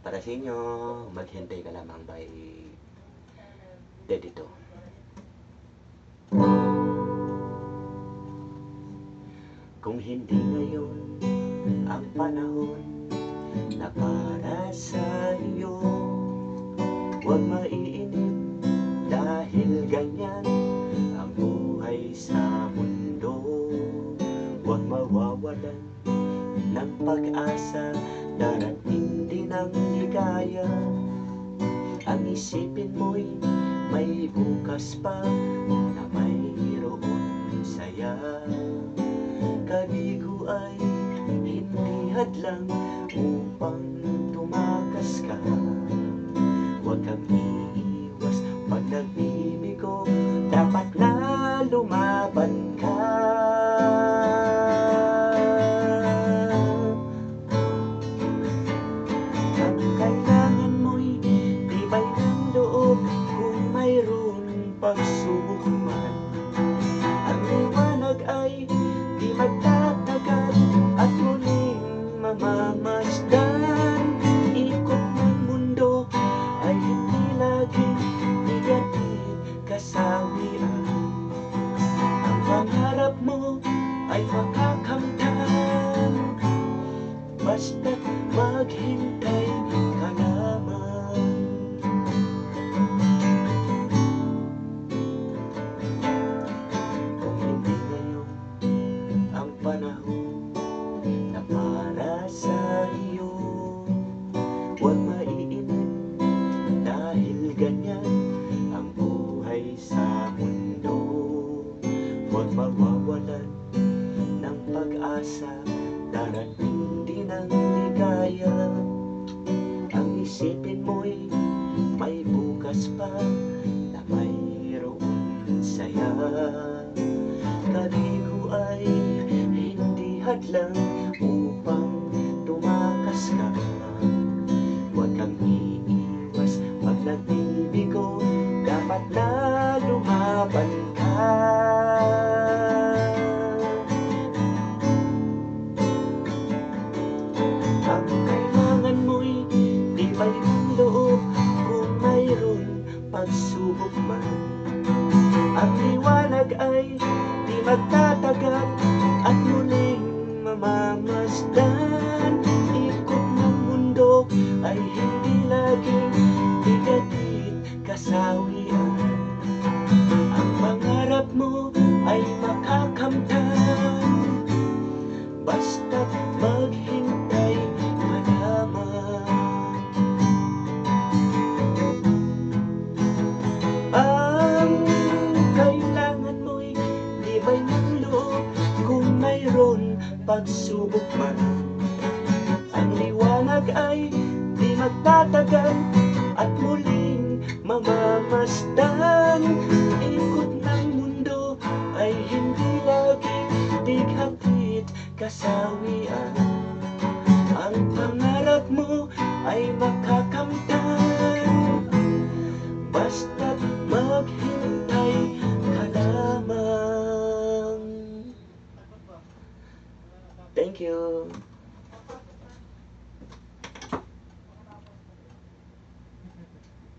Para sa inyo, maghintay ka lamang by Dedito. Kung hindi ngayon ang panahon na para sa iyo, huwag maiinip dahil ganyan ang buhay sa mundo. Huwag mawawalan ng pag-asa, darating din ang ligaya. Ang isipin mo'y may bukas pa na mayroon saya. Kaligo ay hindi hadlang upang tumakas ka. Huwag kang iiwas pag nagbibigo, dapat na lumaban ka. Ang kailangan mo'y tibay ng loob kung mayroon pagsubok man. Ang liwanag ay di magtatagal at muling mamamasdan. Ikot ng mundo ay hindi laging bigatin kasawian. Ang pangarap mo ay makakamtan, basta't maghintay ka lamang. Kung hindi ngayon ang panahon na para sa iyo, huwag maiinip dahil ganyan ang buhay sa mundo. Huwag mawawalan ng pag-asa, darating din ang ligaya. Ang isipin mo'y may bukas pa na mayroon saya. Kaligo ay hindi hadlang upang tumakas ka. Huwag kang iiwas pag nagbibigo, dapat na lumaban ka. Ang kailangan mo'y tibay ng loob kung mayroon pagsubok man. Ang liwanag ay di magtatagal at muling mamamasdan. Ikot ng mundo ay hindi laging bigatin kasawian. Ang pangarap mo ay makakamtan, basta't maghintay ka lamang. Ang kailangan mo'y tibay ng loob kung mayroon pagsubok man. Ang liwanag ay di magtatagal at muling mamamasdan. Ikot ng mundo ay hindi laging bighatid kasawian. Ang pangarap mo ay makakamtan, basta't maghintay ka lamang. Thank you.